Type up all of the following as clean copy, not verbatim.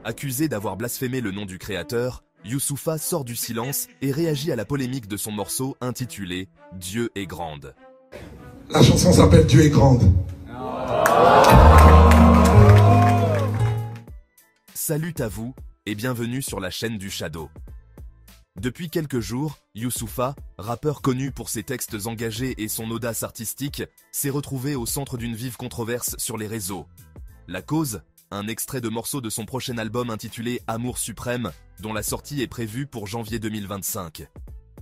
Accusé d'avoir blasphémé le nom du créateur, Youssoupha sort du silence et réagit à la polémique de son morceau intitulé « Dieu est grande ». La chanson s'appelle Dieu est grande. Salut à vous et bienvenue sur la chaîne du Shadow. Depuis quelques jours, Youssoupha, rappeur connu pour ses textes engagés et son audace artistique, s'est retrouvé au centre d'une vive controverse sur les réseaux. La cause ? Un extrait de morceau de son prochain album intitulé Amour suprême, dont la sortie est prévue pour janvier 2025.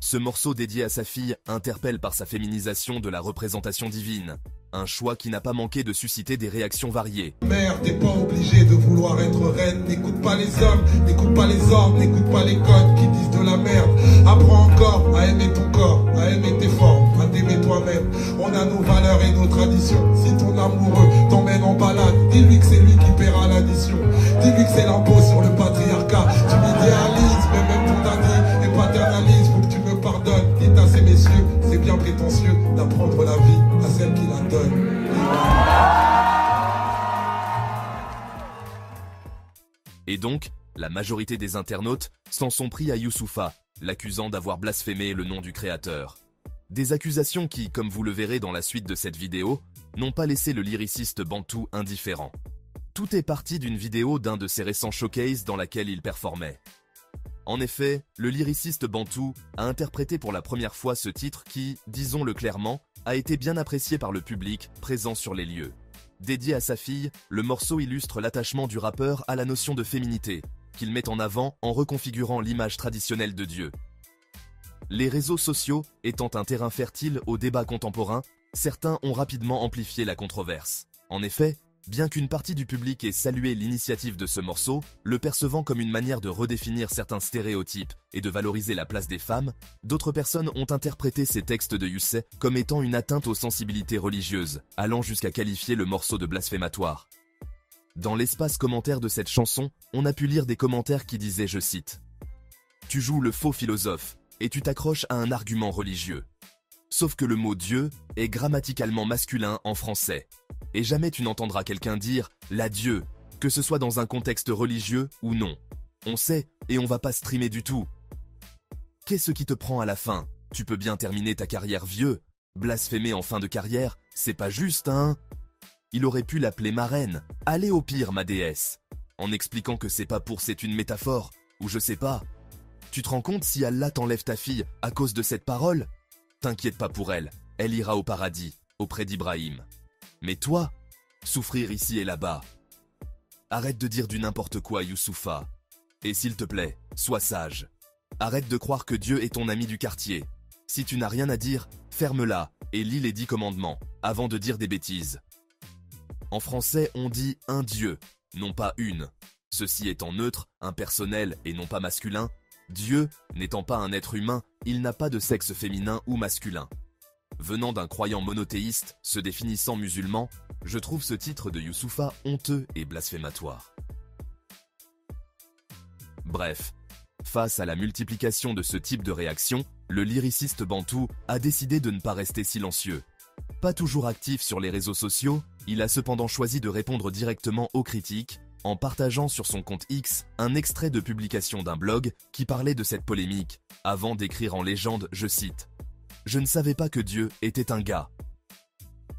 Ce morceau dédié à sa fille interpelle par sa féminisation de la représentation divine. Un choix qui n'a pas manqué de susciter des réactions variées. Mère, t'es pas obligé de vouloir être reine. N'écoute pas les hommes, n'écoute pas les ordres, n'écoute pas les codes qui disent de la merde. Apprends encore à aimer ton corps, à aimer tes formes, à t'aimer toi-même. On a nos valeurs et nos traditions. Si ton amoureux t'emmène en balade, dis-lui que c'est lui qui paiera l'addition. Dis-lui que c'est l'impôt sur le patriarcat. Tu m'idéalises, mais même ton daddy et paternalise. Faut que tu me pardonnes, dites à ces messieurs, c'est bien prétentieux d'apprendre la vie à celle qui la donne. Et donc, la majorité des internautes s'en sont pris à Youssoupha, l'accusant d'avoir blasphémé le nom du créateur. Des accusations qui, comme vous le verrez dans la suite de cette vidéo, n'ont pas laissé le lyriciste bantou indifférent. Tout est parti d'une vidéo d'un de ses récents showcases dans laquelle il performait. En effet, le lyriciste bantou a interprété pour la première fois ce titre qui, disons-le clairement, a été bien apprécié par le public présent sur les lieux. Dédié à sa fille, le morceau illustre l'attachement du rappeur à la notion de féminité, qu'il met en avant en reconfigurant l'image traditionnelle de Dieu. Les réseaux sociaux étant un terrain fertile au débat contemporain, certains ont rapidement amplifié la controverse. En effet, bien qu'une partie du public ait salué l'initiative de ce morceau, le percevant comme une manière de redéfinir certains stéréotypes et de valoriser la place des femmes, d'autres personnes ont interprété ces textes de Youssé comme étant une atteinte aux sensibilités religieuses, allant jusqu'à qualifier le morceau de blasphématoire. Dans l'espace commentaire de cette chanson, on a pu lire des commentaires qui disaient, je cite, « Tu joues le faux philosophe et tu t'accroches à un argument religieux. Sauf que le mot Dieu est grammaticalement masculin en français. Et jamais tu n'entendras quelqu'un dire « la Dieu », que ce soit dans un contexte religieux ou non. On sait et on va pas streamer du tout. Qu'est-ce qui te prend à la fin? Tu peux bien terminer ta carrière vieux. Blasphémer en fin de carrière, c'est pas juste, hein? Il aurait pu l'appeler ma reine. Allez au pire, ma déesse. En expliquant que c'est pas pour c'est une métaphore, ou je sais pas. Tu te rends compte si Allah t'enlève ta fille à cause de cette parole? T'inquiète pas pour elle, elle ira au paradis, auprès d'Ibrahim. Mais toi, souffrir ici et là-bas. Arrête de dire du n'importe quoi, Youssoupha. Et s'il te plaît, sois sage. Arrête de croire que Dieu est ton ami du quartier. Si tu n'as rien à dire, ferme-la et lis les 10 commandements, avant de dire des bêtises. En français, on dit un Dieu, non pas une. Ceci étant neutre, impersonnel et non pas masculin, Dieu, n'étant pas un être humain, il n'a pas de sexe féminin ou masculin. Venant d'un croyant monothéiste, se définissant musulman, je trouve ce titre de Youssoupha honteux et blasphématoire. Bref, face à la multiplication de ce type de réactions, le lyriciste bantou a décidé de ne pas rester silencieux. Pas toujours actif sur les réseaux sociaux, il a cependant choisi de répondre directement aux critiques, en partageant sur son compte X un extrait de publication d'un blog qui parlait de cette polémique, avant d'écrire en légende, je cite, « Je ne savais pas que Dieu était un gars ».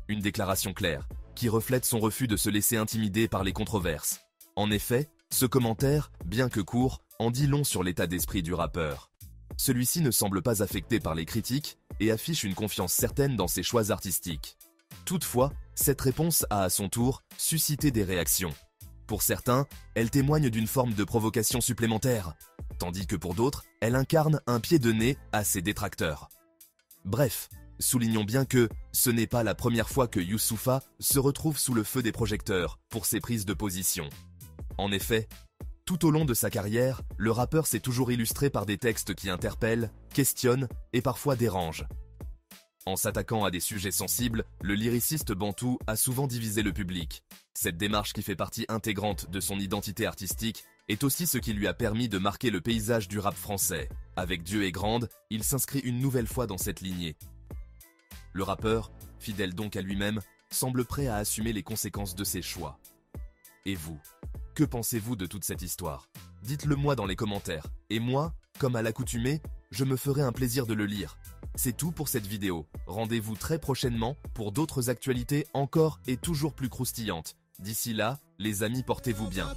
Une déclaration claire, qui reflète son refus de se laisser intimider par les controverses. En effet, ce commentaire, bien que court, en dit long sur l'état d'esprit du rappeur. Celui-ci ne semble pas affecté par les critiques et affiche une confiance certaine dans ses choix artistiques. Toutefois, cette réponse a à son tour suscité des réactions. Pour certains, elle témoigne d'une forme de provocation supplémentaire, tandis que pour d'autres, elle incarne un pied de nez à ses détracteurs. Bref, soulignons bien que ce n'est pas la première fois que Youssoupha se retrouve sous le feu des projecteurs pour ses prises de position. En effet, tout au long de sa carrière, le rappeur s'est toujours illustré par des textes qui interpellent, questionnent et parfois dérangent. En s'attaquant à des sujets sensibles, le lyriciste bantou a souvent divisé le public. Cette démarche qui fait partie intégrante de son identité artistique est aussi ce qui lui a permis de marquer le paysage du rap français. Avec Dieu est grande, il s'inscrit une nouvelle fois dans cette lignée. Le rappeur, fidèle donc à lui-même, semble prêt à assumer les conséquences de ses choix. Et vous, Que pensez-vous de toute cette histoire? Dites-le moi dans les commentaires. Et moi, comme à l'accoutumée, je me ferai un plaisir de le lire. C'est tout pour cette vidéo. Rendez-vous très prochainement pour d'autres actualités encore et toujours plus croustillantes. D'ici là, les amis, portez-vous bien.